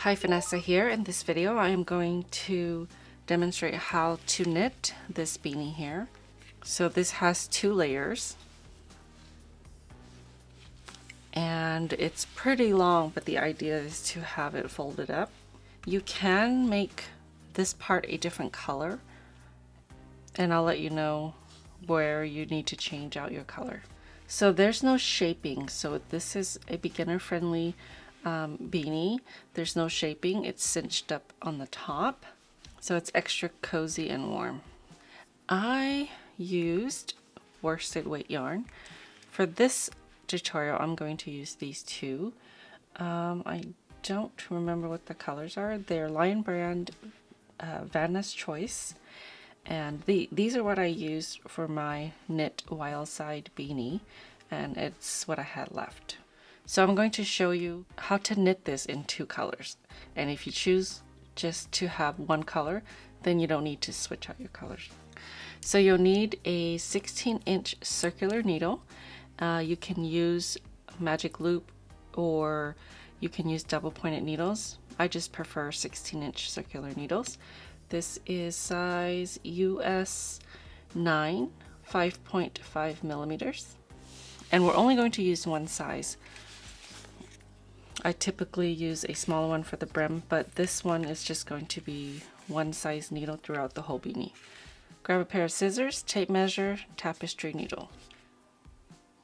Hi, Phanessa here. In this video I am going to demonstrate how to knit this beanie here. So this has 2 layers and it's pretty long, but the idea is to have it folded up. You can make this part a different color and I'll let you know where you need to change out your color. So there's no shaping, so this is a beginner friendly beanie. There's no shaping, it's cinched up on the top, so it's extra cozy and warm. I used worsted weight yarn. For this tutorial I'm going to use these two. I don't remember what the colors are. They're Lion Brand Vanna's Choice, and these are what I used for my knit wild side beanie, and it's what I had left. So I'm going to show you how to knit this in 2 colors, and if you choose just to have one color, then you don't need to switch out your colors. So you'll need a 16-inch circular needle. You can use magic loop or you can use double pointed needles. I just prefer 16-inch circular needles. This is size US 9, 5.5 millimeters, and we're only going to use one size. I typically use a smaller one for the brim, but this one is just going to be one size needle throughout the whole beanie. Grab a pair of scissors, tape measure, tapestry needle.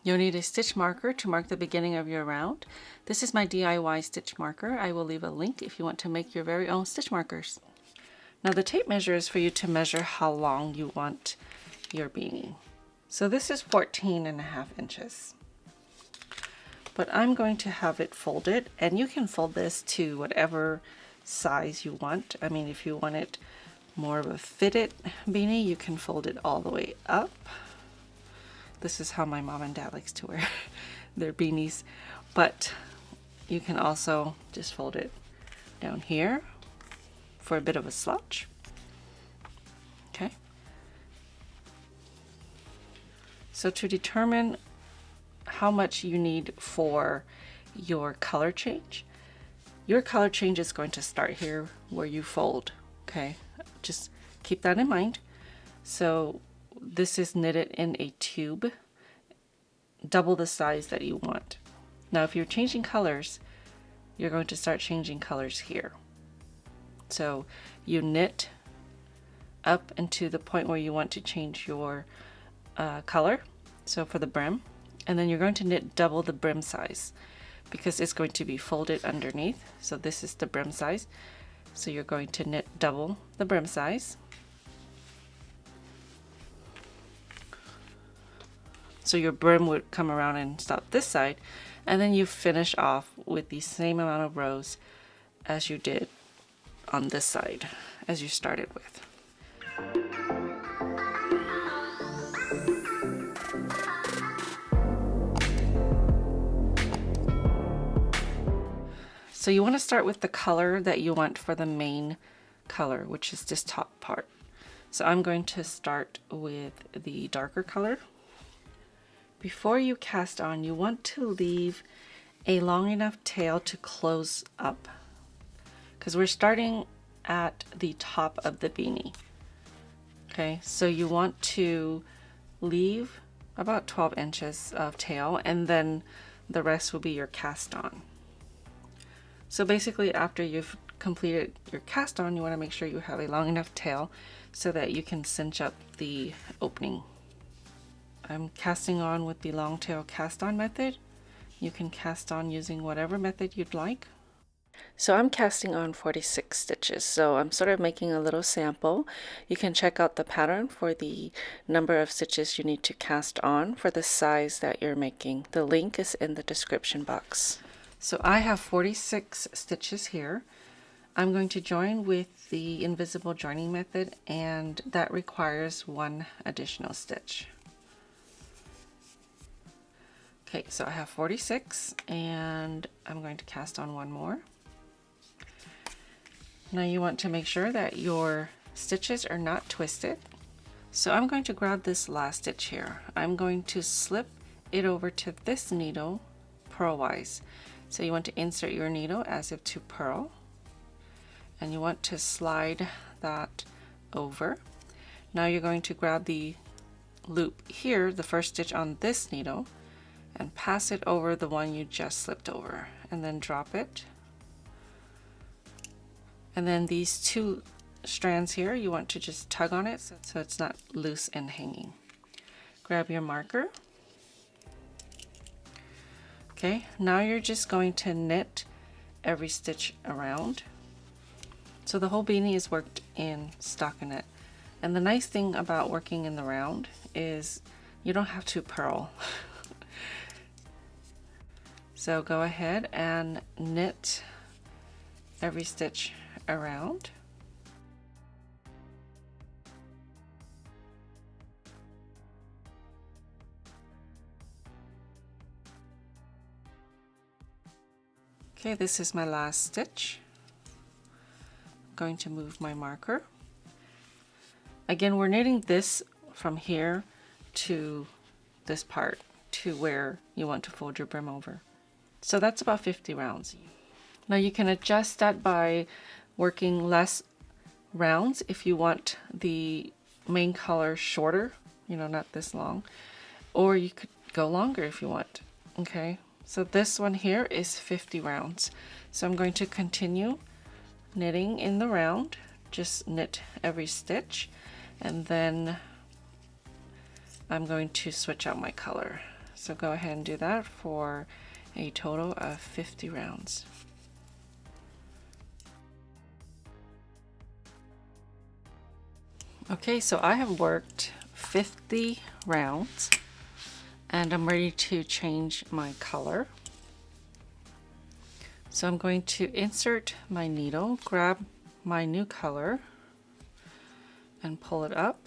You'll need a stitch marker to mark the beginning of your round. This is my DIY stitch marker. I will leave a link if you want to make your very own stitch markers. Now the tape measure is for you to measure how long you want your beanie. So this is 14.5 inches. But I'm going to have it folded, and you can fold this to whatever size you want. I mean, if you want it more of a fitted beanie, you can fold it all the way up. This is how my mom and dad likes to wear their beanies, but you can also just fold it down here for a bit of a slouch. Okay. So to determine how much you need for your color change, your color change is going to start here where you fold. Okay, just keep that in mind. So this is knitted in a tube, double the size that you want. Now if you're changing colors, you're going to start changing colors here. So you knit up into the point where you want to change your color, so for the brim, and then you're going to knit double the brim size because it's going to be folded underneath. So this is the brim size, so you're going to knit double the brim size. So your brim would come around and stop this side, and then you finish off with the same amount of rows as you did on this side as you started with. So you want to start with the color that you want for the main color, which is this top part. So I'm going to start with the darker color. Before you cast on, you want to leave a long enough tail to close up, because we're starting at the top of the beanie. Okay, so you want to leave about 12 inches of tail, and then the rest will be your cast on. So basically after you've completed your cast on, you want to make sure you have a long enough tail so that you can cinch up the opening. I'm casting on with the long tail cast on method. You can cast on using whatever method you'd like. So I'm casting on 46 stitches, so I'm sort of making a little sample. You can check out the pattern for the number of stitches you need to cast on for the size that you're making. The link is in the description box. So I have 46 stitches here. I'm going to join with the invisible joining method, and that requires 1 additional stitch. Okay, so I have 46 and I'm going to cast on 1 more. Now you want to make sure that your stitches are not twisted. So I'm going to grab this last stitch here. I'm going to slip it over to this needle purlwise. So you want to insert your needle as if to purl, and you want to slide that over. Now you're going to grab the loop here, the first stitch on this needle, and pass it over the one you just slipped over, and then drop it. And then these two strands here, you want to just tug on it so it's not loose and hanging. Grab your marker. Okay, now you're just going to knit every stitch around. So the whole beanie is worked in stockinette. And the nice thing about working in the round is you don't have to purl. So go ahead and knit every stitch around. Okay, this is my last stitch. I'm going to move my marker. Again, we're knitting this from here to this part to where you want to fold your brim over. So that's about 50 rounds. Now you can adjust that by working less rounds if you want the main color shorter, you know, not this long, or you could go longer if you want. Okay, so this one here is 50 rounds. So I'm going to continue knitting in the round, just knit every stitch, and then I'm going to switch out my color. So go ahead and do that for a total of 50 rounds. Okay, so I have worked 50 rounds and I'm ready to change my color. So I'm going to insert my needle, grab my new color, and pull it up.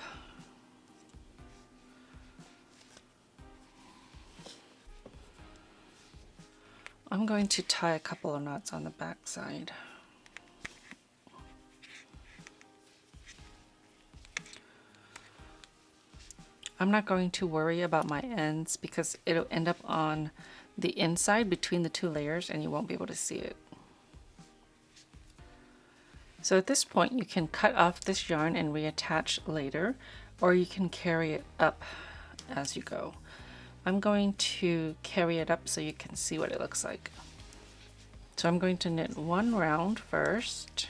I'm going to tie a couple of knots on the back side. I'm not going to worry about my ends because it'll end up on the inside between the two layers and you won't be able to see it. So at this point you can cut off this yarn and reattach later, or you can carry it up as you go. I'm going to carry it up so you can see what it looks like. So I'm going to knit one round first.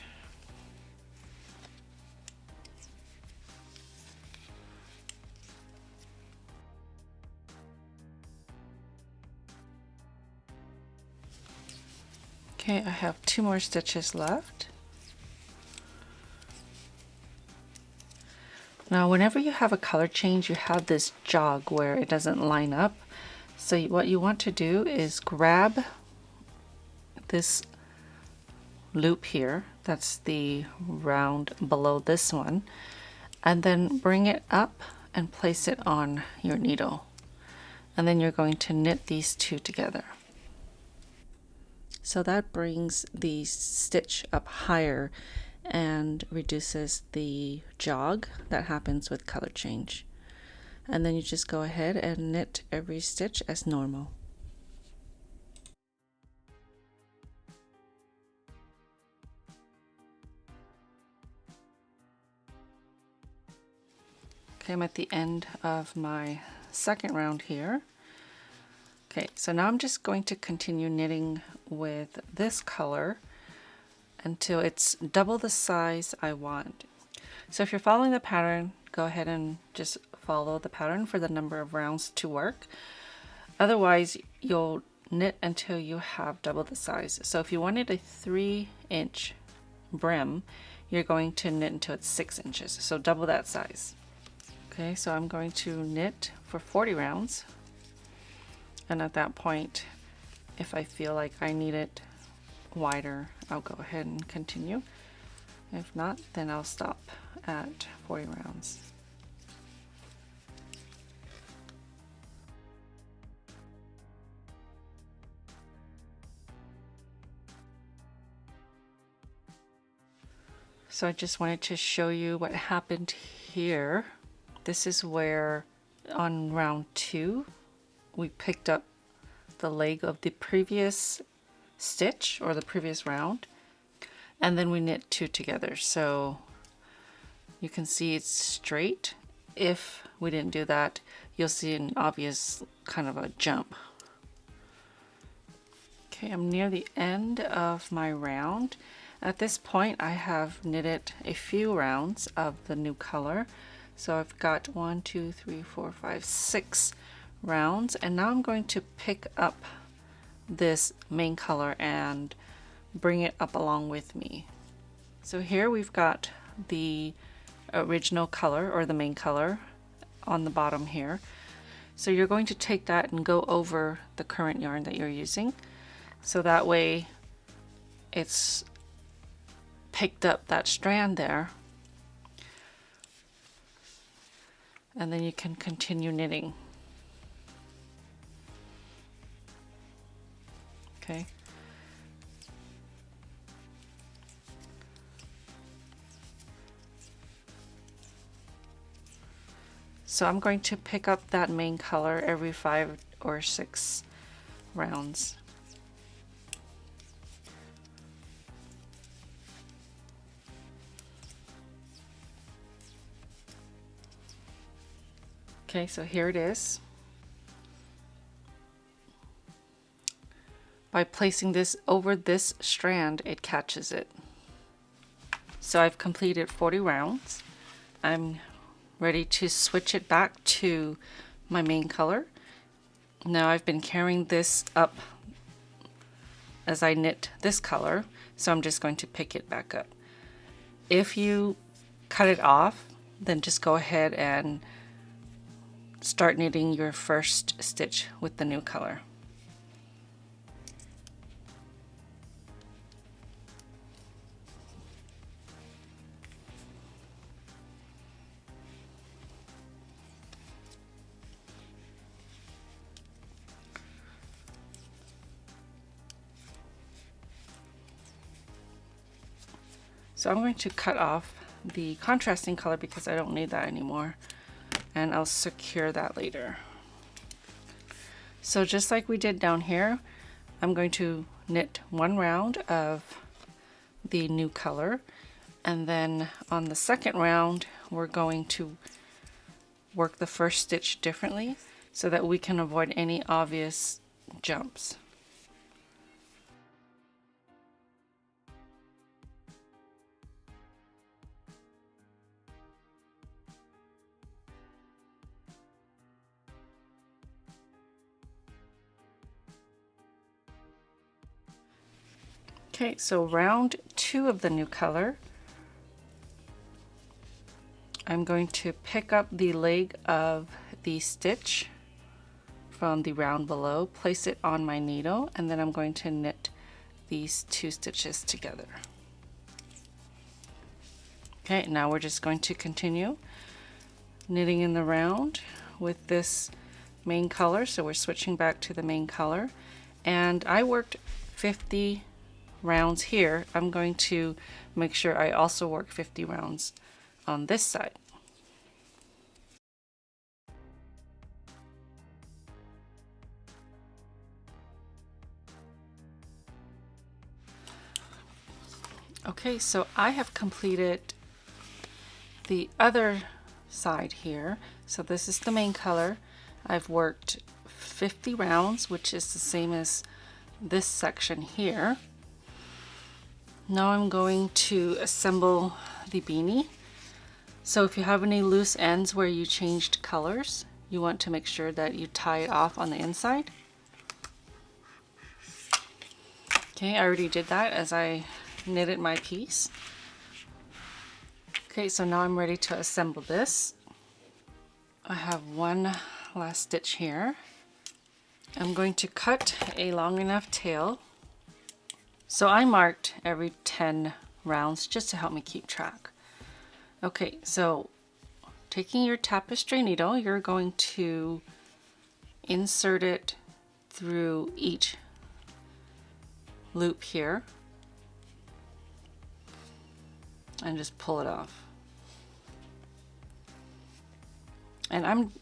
Okay, I have 2 more stitches left. Now whenever you have a color change, you have this jog where it doesn't line up. So what you want to do is grab this loop here, that's the round below this one, and then bring it up and place it on your needle. And then you're going to knit these two together. So that brings the stitch up higher and reduces the jog that happens with color change. And then you just go ahead and knit every stitch as normal. Okay, I'm at the end of my second round here. Okay, so now I'm just going to continue knitting with this color until it's double the size I want. So if you're following the pattern, go ahead and just follow the pattern for the number of rounds to work. Otherwise, you'll knit until you have double the size. So if you wanted a 3-inch brim, you're going to knit until it's 6 inches. So double that size. Okay, so I'm going to knit for 40 rounds. And at that point, if I feel like I need it wider, I'll go ahead and continue. If not, then I'll stop at 40 rounds. So I just wanted to show you what happened here. This is where on round 2, we picked up the leg of the previous stitch or the previous round. and then we knit 2 together. So you can see it's straight. If we didn't do that, you'll see an obvious kind of a jump. Okay, I'm near the end of my round. At this point, I have knitted a few rounds of the new color. So I've got 1, 2, 3, 4, 5, 6 rounds, and now I'm going to pick up this main color and bring it up along with me. So here we've got the original color, or the main color, on the bottom here. So you're going to take that and go over the current yarn that you're using, so that way it's picked up that strand there, and then you can continue knitting. Okay. So I'm going to pick up that main color every 5 or 6 rounds. Okay, so here it is. By placing this over this strand, it catches it. So I've completed 40 rounds. I'm ready to switch it back to my main color. Now I've been carrying this up as I knit this color, so I'm just going to pick it back up. If you cut it off, then just go ahead and start knitting your first stitch with the new color. So I'm going to cut off the contrasting color because I don't need that anymore, and I'll secure that later. So just like we did down here, I'm going to knit 1 round of the new color, and then on the second round we're going to work the first stitch differently so that we can avoid any obvious jumps. Okay, so round 2 of the new color, I'm going to pick up the leg of the stitch from the round below, place it on my needle, and then I'm going to knit these 2 stitches together. Okay, now we're just going to continue knitting in the round with this main color. So we're switching back to the main color, and I worked 50 rounds here. I'm going to make sure I also work 50 rounds on this side. Okay, so I have completed the other side here. So this is the main color. I've worked 50 rounds, which is the same as this section here. Now I'm going to assemble the beanie. So if you have any loose ends where you changed colors, you want to make sure that you tie it off on the inside. Okay, I already did that as I knitted my piece. Okay, so now I'm ready to assemble this. I have one last stitch here. I'm going to cut a long enough tail. So I marked every 10 rounds just to help me keep track. Okay, so taking your tapestry needle, you're going to insert it through each loop here and just pull it off. And I'm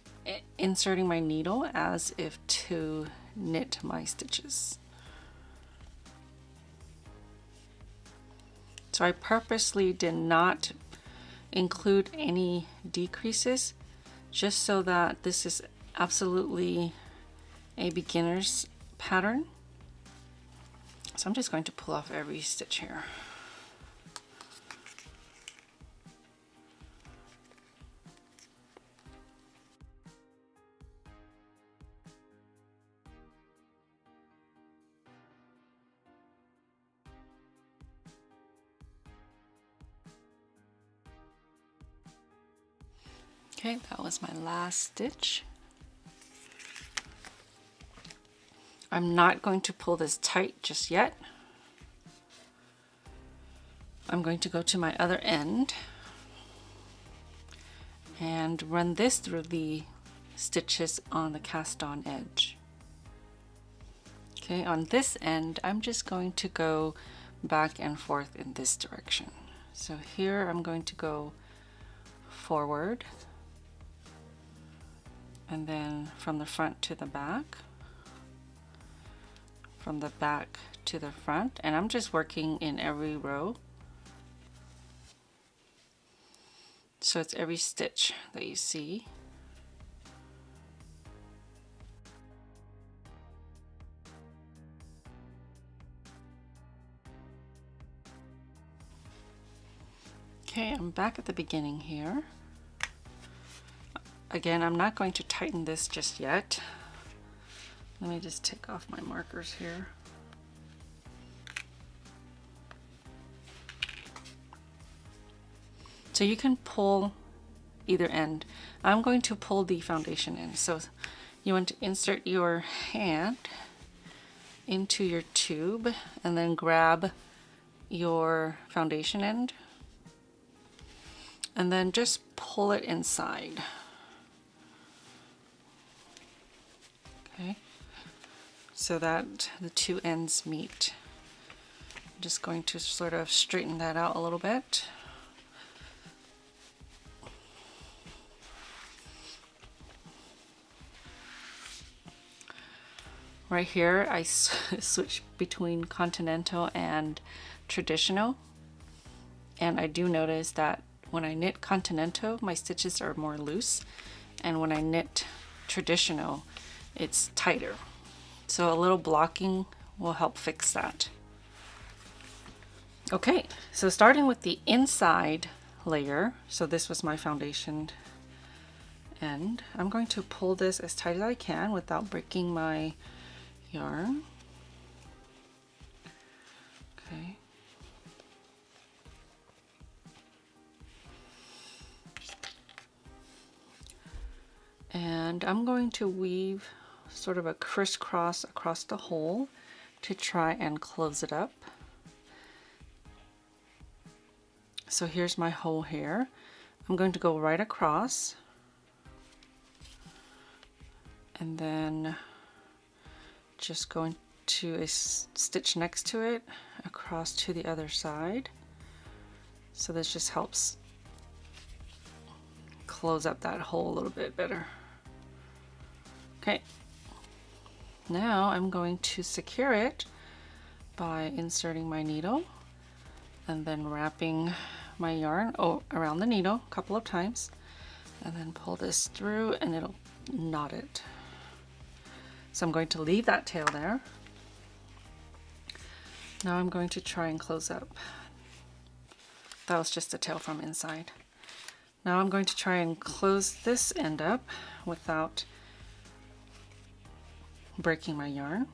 inserting my needle as if to knit my stitches. So I purposely did not include any decreases, just so that this is absolutely a beginner's pattern. So I'm just going to pull off every stitch here. Okay, that was my last stitch. I'm not going to pull this tight just yet. I'm going to go to my other end and run this through the stitches on the cast on edge. Okay, on this end, I'm just going to go back and forth in this direction. So here I'm going to go forward, and then from the front to the back, from the back to the front, and I'm just working in every row. So it's every stitch that you see. Okay, I'm back at the beginning here. Again, I'm not going to tighten this just yet. Let me just take off my markers here. So you can pull either end. I'm going to pull the foundation in. So you want to insert your hand into your tube and then grab your foundation end and then just pull it inside. Okay, so that the two ends meet. I'm just going to sort of straighten that out a little bit. Right here, I switch between continental and traditional, and I do notice that when I knit continental, my stitches are more loose, and when I knit traditional, it's tighter. So a little blocking will help fix that. Okay, so starting with the inside layer, so this was my foundation end, I'm going to pull this as tight as I can without breaking my yarn. Okay. And I'm going to weave sort of a crisscross across the hole to try and close it up. So here's my hole here. I'm going to go right across and then just go into a stitch next to it across to the other side. So this just helps close up that hole a little bit better. Okay, now I'm going to secure it by inserting my needle and then wrapping my yarn around the needle a couple of times, and then pull this through and it'll knot it. So I'm going to leave that tail there. Now I'm going to try and close up. That was just the tail from inside. Now I'm going to try and close this end up without breaking my yarn.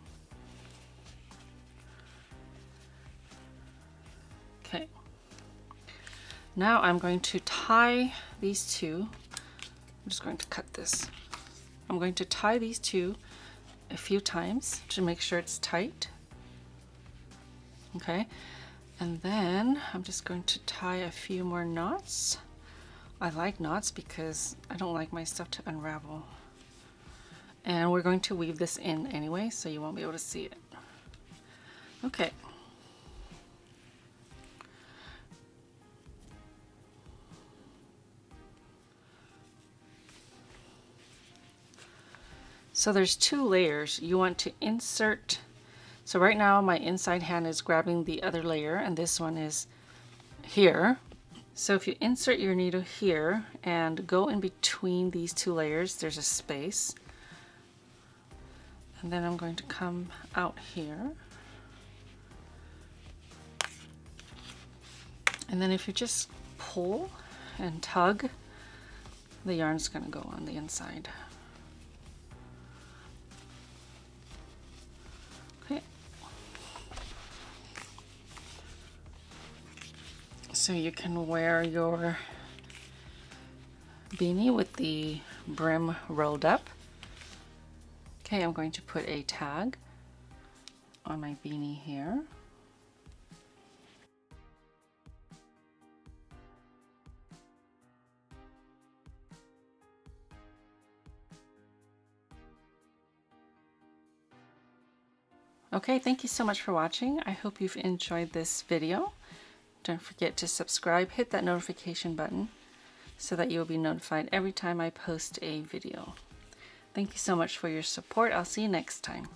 Okay. Now I'm going to tie these two. I'm just going to cut this. I'm going to tie these two a few times to make sure it's tight. Okay, and then I'm just going to tie a few more knots. I like knots because I don't like my stuff to unravel. And we're going to weave this in anyway, so you won't be able to see it. Okay. So there's two layers. You want to insert, so right now my inside hand is grabbing the other layer and this one is here. So if you insert your needle here and go in between these two layers, there's a space. And then I'm going to come out here. And then if you just pull and tug, the yarn's going to go on the inside. Okay. So you can wear your beanie with the brim rolled up. Okay, I'm going to put a tag on my beanie here. Okay, thank you so much for watching. I hope you've enjoyed this video. Don't forget to subscribe, hit that notification button so that you will be notified every time I post a video. Thank you so much for your support. I'll see you next time.